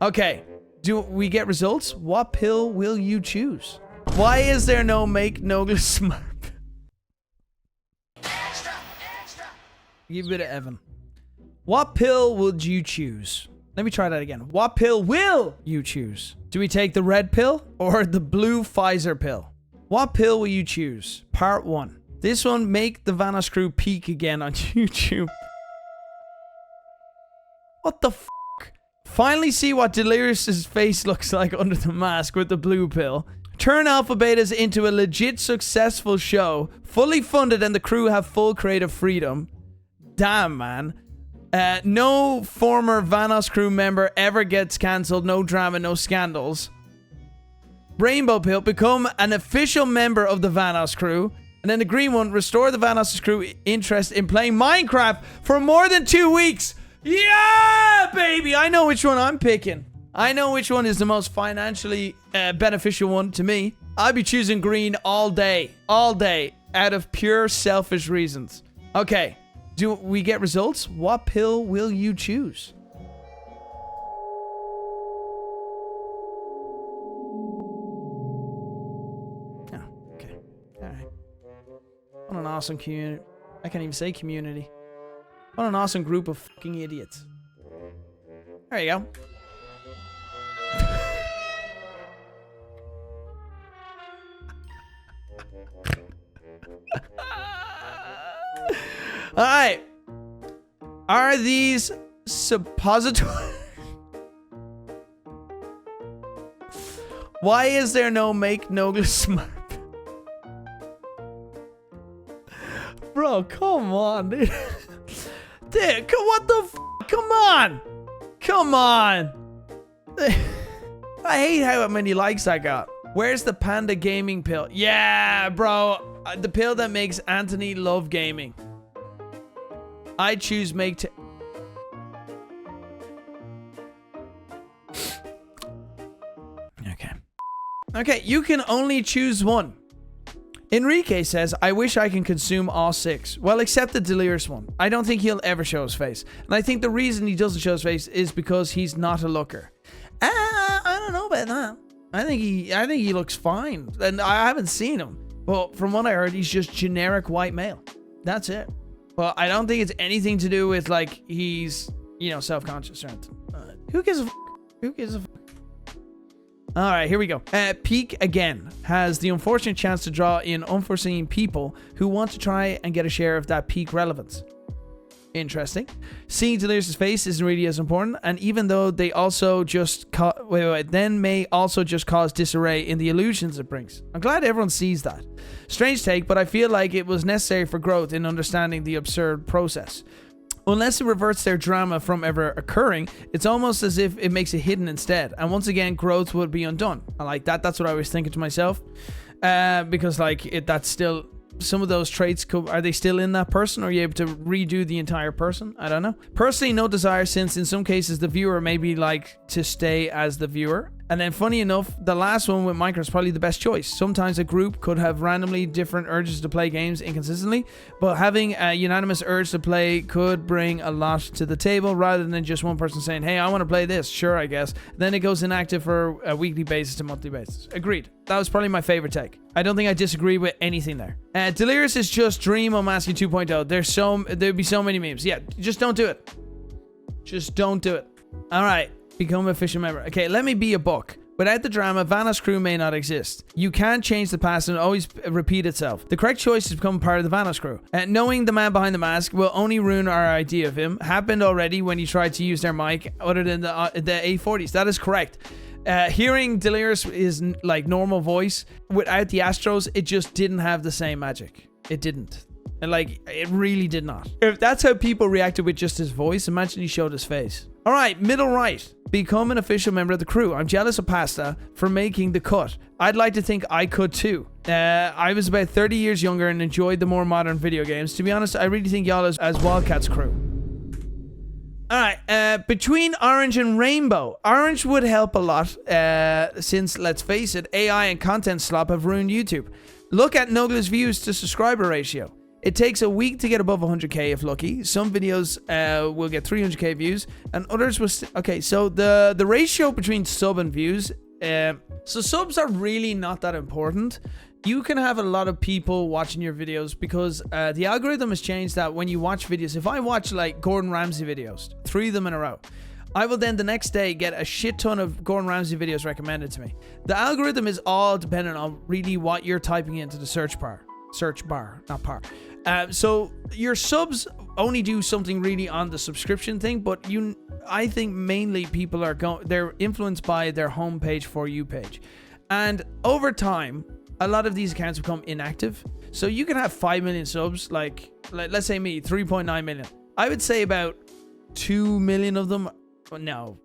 Okay. Do we get results? What pill will you choose? Why is there no make Nogla smart? Give it to Evan. What pill would you choose? Let me try that again. What pill will you choose? Do we take the red pill or the blue Pfizer pill? What pill will you choose? Part 1. This one, make the Vanoss Crew peak again on YouTube. What the f***? Finally see what Delirious' face looks like under the mask with the blue pill. Turn Alpha Betas into a legit successful show. Fully funded and the crew have full creative freedom. Damn, man. No former Vanoss Crew member ever gets cancelled. No drama, no scandals. Rainbow pill, become an official member of the Vanoss Crew. And then the green one, restore the Vanoss Crew interest in playing Minecraft for more than 2 weeks. Yeah, baby. I know which one I'm picking. I know which one is the most financially beneficial one to me. I'd be choosing green all day, out of pure selfish reasons. Okay. Do we get results? What pill will you choose? Oh, okay. All right. What an awesome community. I can't even say community. What an awesome group of fucking idiots. There you go. Alright. Are these suppositories? Why is there no make Nogla smart? Bro, come on, dude. Dude, what the f? Come on. Come on. I hate how many likes I got. Where's the Panda Gaming pill? Yeah, bro. The pill that makes Anthony love gaming. I choose make Okay, you can only choose one. Enrique says, I wish I can consume all 6. Well, except the Delirious one. I don't think he'll ever show his face. And I think the reason he doesn't show his face is because he's not a looker. I don't know about that. I think he looks fine. And I haven't seen him. But from what I heard, he's just generic white male. That's it. But I don't think it's anything to do with, like, he's, you know, self-conscious or anything. Who gives a f***? Who gives a f***? Alright, here we go. Peak again has the unfortunate chance to draw in unforeseen people who want to try and get a share of that peak relevance. Interesting. Seeing Delirious' face isn't really as important, and even though they also just then may also just cause disarray in the illusions it brings. I'm glad everyone sees that. Strange take, but I feel like it was necessary for growth in understanding the absurd process. Unless it reverts their drama from ever occurring, it's almost as if it makes it hidden instead. And once again, growth would be undone. I like that. That's what I was thinking to myself. Because, like, that's still... Some of those traits, are they still in that person? Or are you able to redo the entire person? I don't know. Personally, no desire, since in some cases the viewer may be like to stay as the viewer. And then funny enough, the last one with Minecraft is probably the best choice. Sometimes a group could have randomly different urges to play games inconsistently, but having a unanimous urge to play could bring a lot to the table rather than just one person saying, hey, I want to play this. Sure, I guess. Then it goes inactive for a weekly basis to monthly basis. Agreed. That was probably my favorite take. I don't think I disagree with anything there. Delirious is just Dream on Masking 2.0. There'd be so many memes. Yeah, just don't do it. Just don't do it. All right. Become an official member. Okay, let me be a buck. Without the drama, Vanoss Crew may not exist. You can't change the past and always repeat itself. The correct choice is to become part of the Vanoss Crew. Knowing the man behind the mask will only ruin our idea of him. Happened already when he tried to use their mic other than the A40s. That is correct. Hearing Delirious is like normal voice without the Astros, it just didn't have the same magic. It didn't. And like, it really did not. If that's how people reacted with just his voice, imagine he showed his face. All right, middle right. Become an official member of the crew. I'm jealous of Pasta for making the cut. I'd like to think I could too. I was about 30 years younger and enjoyed the more modern video games. To be honest, I really think y'all as Wildcats crew. All right, between Orange and Rainbow. Orange would help a lot since, let's face it, AI and content slop have ruined YouTube. Look at Nogla's views to subscriber ratio. It takes a week to get above 100k if lucky. Some videos will get 300k views, and others will. Okay, so the ratio between sub and views. So subs are really not that important. You can have a lot of people watching your videos because the algorithm has changed that when you watch videos. If I watch like Gordon Ramsay videos, 3 of them in a row, I will then the next day get a shit ton of Gordon Ramsay videos recommended to me. The algorithm is all dependent on really what you're typing into the search bar, not par. So your subs only do something really on the subscription thing, but I think mainly people are they're influenced by their homepage For You page, and over time, a lot of these accounts become inactive. So you can have 5 million subs, like let's say me, 3.9 million. I would say about 2 million of them. No,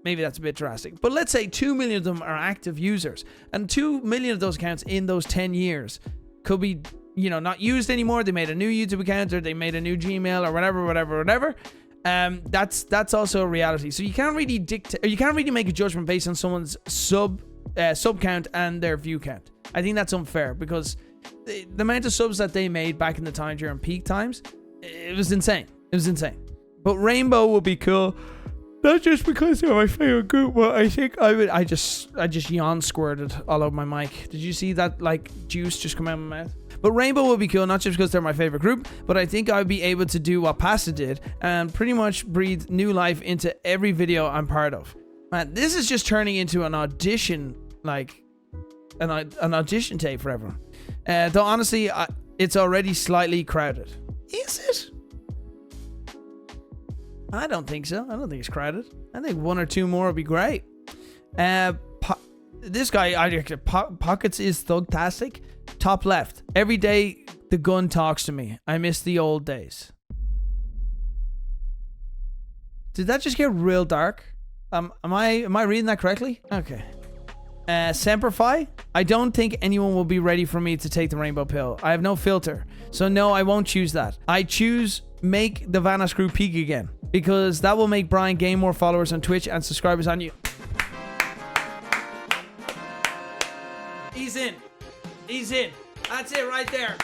maybe that's a bit drastic, but let's say 2 million of them are active users, and 2 million of those accounts in those 10 years could be, not used anymore. They made a new YouTube account, or they made a new Gmail, or whatever. That's also a reality. So you can't really dictate, or you can't really make a judgment based on someone's sub count and their view count. I think that's unfair because the amount of subs that they made back in the time during peak times, it was insane. But Rainbow will be cool. Not just because they're my favorite group, but I think I just yawn squirted all over my mic. Did you see that juice just come out of my mouth? But Rainbow will be cool, not just because they're my favorite group, but I think I'll be able to do what Pasta did and pretty much breathe new life into every video I'm part of. Man, this is just turning into an audition, an audition tape for everyone. Though honestly, it's already slightly crowded. Is it? I don't think so. I don't think it's crowded. I think 1 or 2 more would be great. This guy, Pockets is thugtastic. Top left. Every day the gun talks to me. I miss the old days. Did that just get real dark? Am I reading that correctly? Okay. Semperfi. I don't think anyone will be ready for me to take the rainbow pill. I have no filter. So no, I won't choose that. I choose make the Vanoss Crew peak again, because that will make Brian gain more followers on Twitch and subscribers on you. He's in. That's it right there.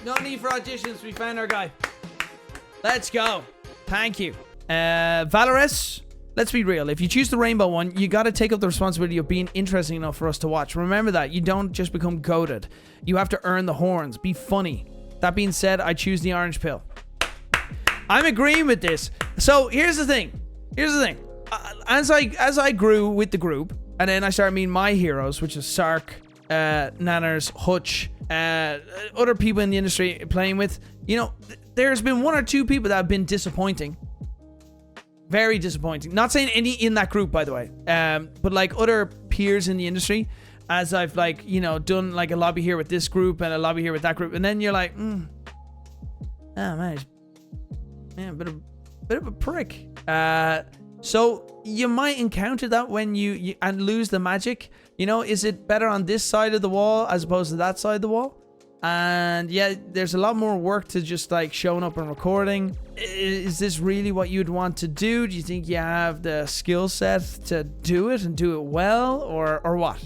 No need for auditions. We found our guy. Let's go. Thank you. Valores. Let's be real. If you choose the rainbow one, you got to take up the responsibility of being interesting enough for us to watch. Remember that. You don't just become goated. You have to earn the horns. Be funny. That being said, I choose the orange pill. I'm agreeing with this. So here's the thing. As I grew with the group, and then I started meeting my heroes, which is Sark, Nanners, Hutch, other people in the industry playing with, there's been 1 or 2 people that have been disappointing. Very disappointing. Not saying any in that group, by the way. But other peers in the industry, as I've done a lobby here with this group and a lobby here with that group, and then you're like, oh man, a bit of a prick. So you might encounter that when you and lose the magic. Is it better on this side of the wall as opposed to that side of the wall? And yeah, there's a lot more work to just showing up and recording. Is this really what you'd want to do? Do you think you have the skill set to do it and do it well, or what?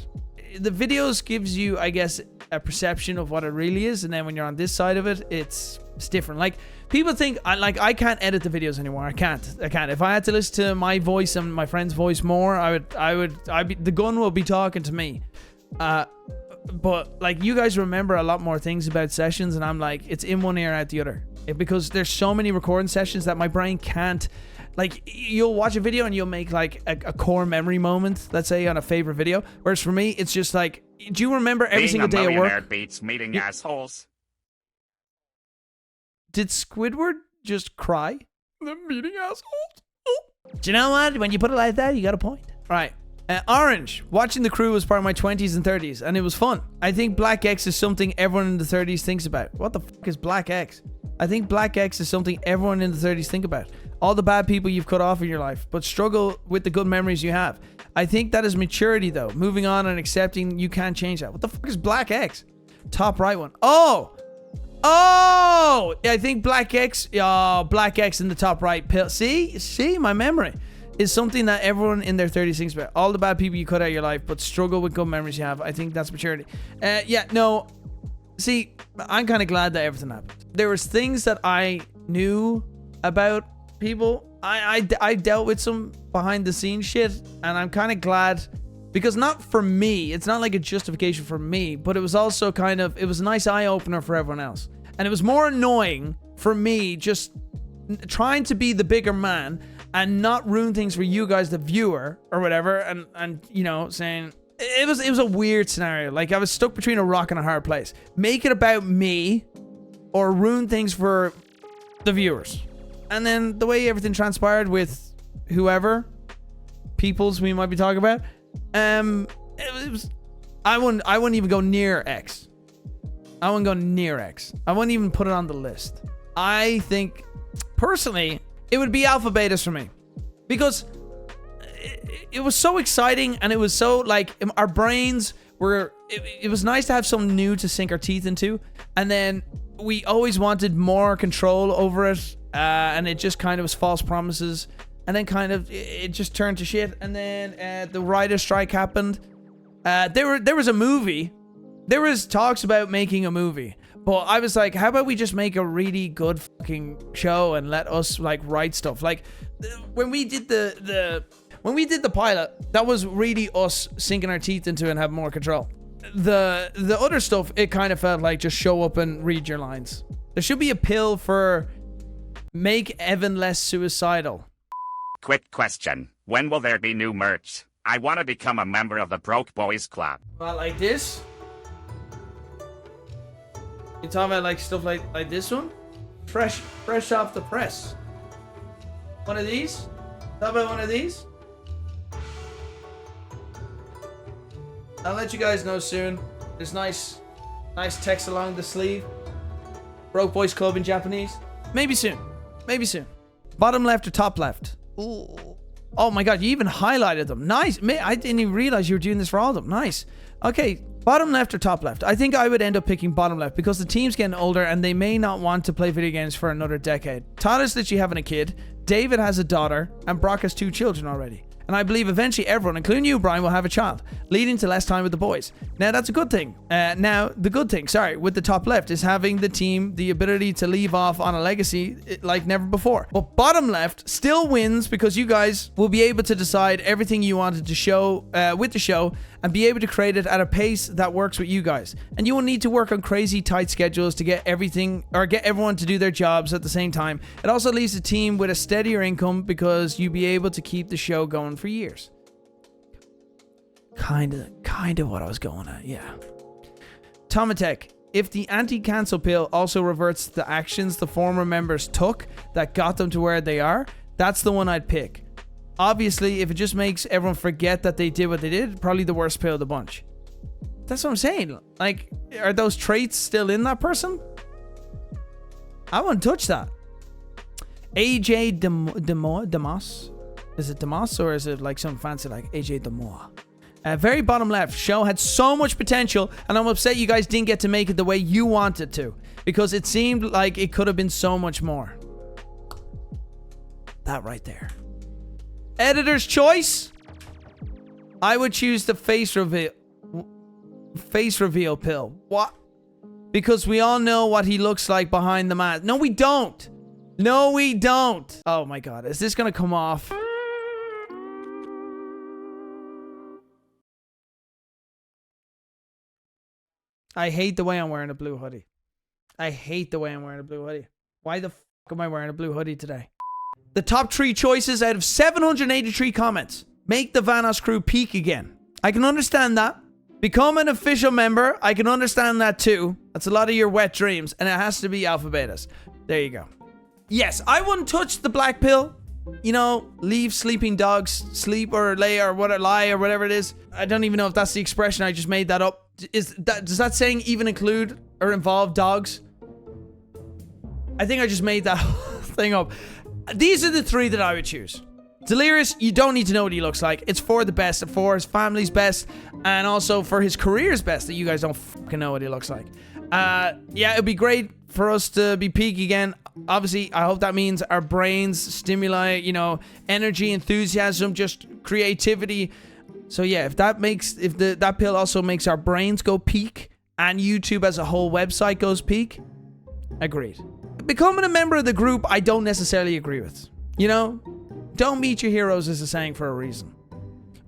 The videos gives you, I guess, a perception of what it really is, and then when you're on this side of it, it's different. People think I can't edit the videos anymore. I can't. If I had to listen to my voice and my friend's voice more, the gun will be talking to me. But you guys remember a lot more things about sessions, and I'm it's in one ear out the other, because there's so many recording sessions that my brain can't. You'll watch a video and you'll make a core memory moment, let's say, on a favorite video, whereas for me it's just do you remember every single day at work? Beats meeting assholes. Did Squidward just cry? The meeting assholes. Oh. Do you know what? When you put it like that, you got a point. All right. Orange. Watching the crew was part of my 20s and 30s, and it was fun. I think Black X is something everyone in the 30s thinks about. What the fuck is Black X? I think Black X is something everyone in the 30s think about. All the bad people you've cut off in your life, but struggle with the good memories you have. I think that is maturity, though. Moving on and accepting you can't change that. What the fuck is Black X? Top right one. Oh! Yeah, I think Black X. Black X in the top right pill. See, my memory is something that everyone in their 30s thinks about. All the bad people you cut out of your life, but struggle with good memories you have. I think that's maturity. Yeah, no. See, I'm kind of glad that everything happened. There was things that I knew about people. I dealt with some behind the scenes shit, and I'm kind of glad, because not for me, it's not like a justification for me, but it was also kind of, it was a nice eye opener for everyone else. And it was more annoying for me just trying to be the bigger man and not ruin things for you guys, the viewer or whatever, and you know, saying it was a weird scenario. Like, I was stuck between a rock and a hard place. Make it about me or ruin things for the viewers. And then the way everything transpired with whoever peoples we might be talking about, it was, I wouldn't even go near X. I wouldn't go near X. I wouldn't even put it on the list. I think personally it would be alpha betas for me, because it was so exciting, and it was so like our brains were, it was nice to have something new to sink our teeth into, and then we always wanted more control over it, and it just kind of was false promises, and then kind of it just turned to shit. And then the writer's strike happened. There was a movie, there was talks about making a movie, but I was like, how about we just make a really good fucking show and let us like write stuff. Like when we did the pilot, that was really us sinking our teeth into it and have more control. The other stuff, it kind of felt like just show up and read your lines. There should be a pill for make Evan less suicidal. Quick question. When will there be new merch? I want to become a member of the Broke Boys Club. Well, like this? You talking about like stuff like this one? Fresh off the press. One of these? How about one of these? I'll let you guys know soon. There's nice text along the sleeve. Broke Boys Club in Japanese. Maybe soon. Maybe soon. Bottom left or top left? Ooh. Oh my god, you even highlighted them. Nice. I didn't even realize you were doing this for all of them. Nice. Okay, bottom left or top left? I think I would end up picking bottom left, because the team's getting older and they may not want to play video games for another decade. Tyler's literally having a kid. David has a daughter, and Brock has 2 children already. And I believe eventually everyone, including you, Brian, will have a child, leading to less time with the boys. Now, that's a good thing. Now, the good thing, with the top left is having the team the ability to leave off on a legacy like never before. But bottom left still wins, because you guys will be able to decide everything you wanted to show with the show, and be able to create it at a pace that works with you guys. And you will need to work on crazy tight schedules to get everything, or get everyone to do their jobs at the same time. It also leaves the team with a steadier income, because you'll be able to keep the show going for years. Kind of what I was going at, yeah. Tomatek, if the anti-cancel pill also reverts the actions the former members took that got them to where they are, that's the one I'd pick. Obviously, if it just makes everyone forget that they did what they did, probably the worst pill of the bunch. That's what I'm saying. Like, are those traits still in that person? I wouldn't touch that. AJ Demos? Is it Demos, or is it like some fancy like AJ Demos? Very bottom left. Show had so much potential, and I'm upset you guys didn't get to make it the way you wanted to, because it seemed like it could have been so much more. That right there. Editor's choice? I would choose the face reveal pill. What? Because we all know what he looks like behind the mask. No, we don't. No, we don't. Oh my god, is this gonna come off? I hate the way I'm wearing a blue hoodie. I hate the way I'm wearing a blue hoodie. Why the fuck am I wearing a blue hoodie today? The top 3 choices out of 783 comments. Make the Vanoss Crew peak again. I can understand that. Become an official member. I can understand that too. That's a lot of your wet dreams. And it has to be alpha betas. There you go. Yes, I wouldn't touch the black pill. You know, leave sleeping dogs sleep or lay or lie or whatever it is. I don't even know if that's the expression. I just made that up. Does that saying even include or involve dogs? I think I just made that thing up. These are the 3 that I would choose. Delirious, you don't need to know what he looks like. It's for the best, for his family's best, and also for his career's best that you guys don't fucking know what he looks like. Yeah, it'd be great for us to be peak again. Obviously, I hope that means our brains stimuli, you know, energy, enthusiasm, just creativity. So yeah, if that pill also makes our brains go peak, and YouTube as a whole website goes peak, agreed. Becoming a member of the group, I don't necessarily agree with. You know, don't meet your heroes is a saying for a reason.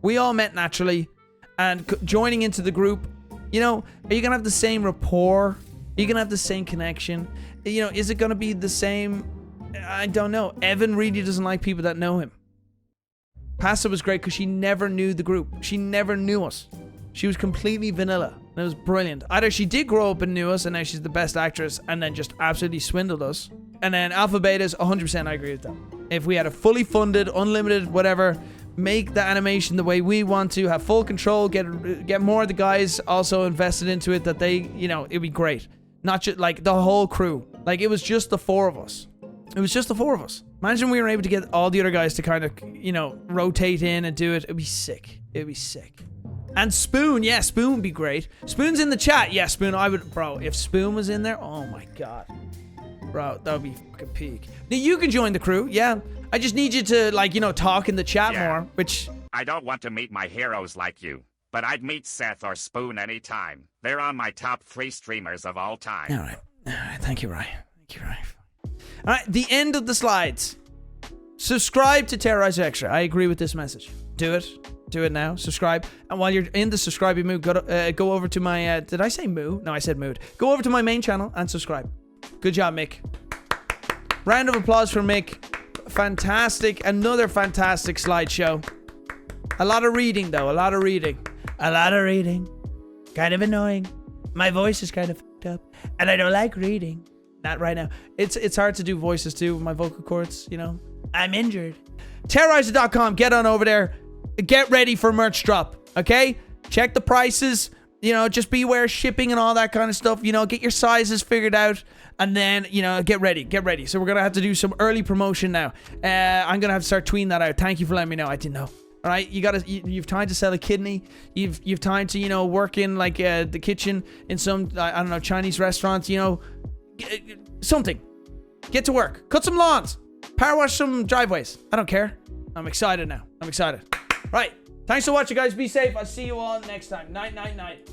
We all met naturally, and joining into the group, you know, are you gonna have the same rapport? Are you gonna have the same connection? You know, is it gonna be the same? I don't know. Evan really doesn't like people that know him. Pasta was great because she never knew the group. She never knew us. She was completely vanilla. And it was brilliant. Either she did grow up and knew us, and now she's the best actress, and then just absolutely swindled us. And then Alpha Betas, 100% I agree with that. If we had a fully funded, unlimited, whatever, make the animation the way we want to, have full control, get more of the guys also invested into it, that they, you know, it'd be great. Not just, like, the whole crew. Like, it was just the 4 of us. It was just the 4 of us. Imagine we were able to get all the other guys to kind of, you know, rotate in and do it. It'd be sick. It'd be sick. And Spoon, yeah, Spoon would be great. Spoon's in the chat. Yeah, Spoon, I would, bro, if Spoon was in there, oh my god. Bro, that would be fucking peak. Now, you can join the crew, yeah. I just need you to, like, you know, talk in the chat more, which... I don't want to meet my heroes like you, but I'd meet Seth or Spoon anytime. They're on my top 3 streamers of all time. All right. Thank you, Ryan. Thank you, Ryan. All right, the end of the slides. Subscribe to Terroriser Extra. I agree with this message. Do it. Do it now. Subscribe. And while you're in the subscribing mood, go over to my... did I say moo? No, I said mood. Go over to my main channel and subscribe. Good job, Mick. Round of applause for Mick. Fantastic. Another fantastic slideshow. A lot of reading, though. A lot of reading. A lot of reading. Kind of annoying. My voice is kind of fucked up. And I don't like reading. Not right now. It's hard to do voices, too, with my vocal cords, you know. I'm injured. Terroriser.com. Get on over there. Get ready for merch drop, okay? Check the prices, you know, just beware shipping and all that kind of stuff, you know, get your sizes figured out, and then, you know, get ready. So we're going to have to do some early promotion now. I'm going to have to start tweeting that out. Thank you for letting me know. I didn't know. All right, you've time to sell a kidney. You've time to, you know, work in, like, the kitchen in some, I don't know, Chinese restaurants, you know, something. Get to work. Cut some lawns. Power wash some driveways. I don't care. I'm excited now. I'm excited. Right. Thanks for watching, guys. Be safe. I'll see you all next time. Night, night, night.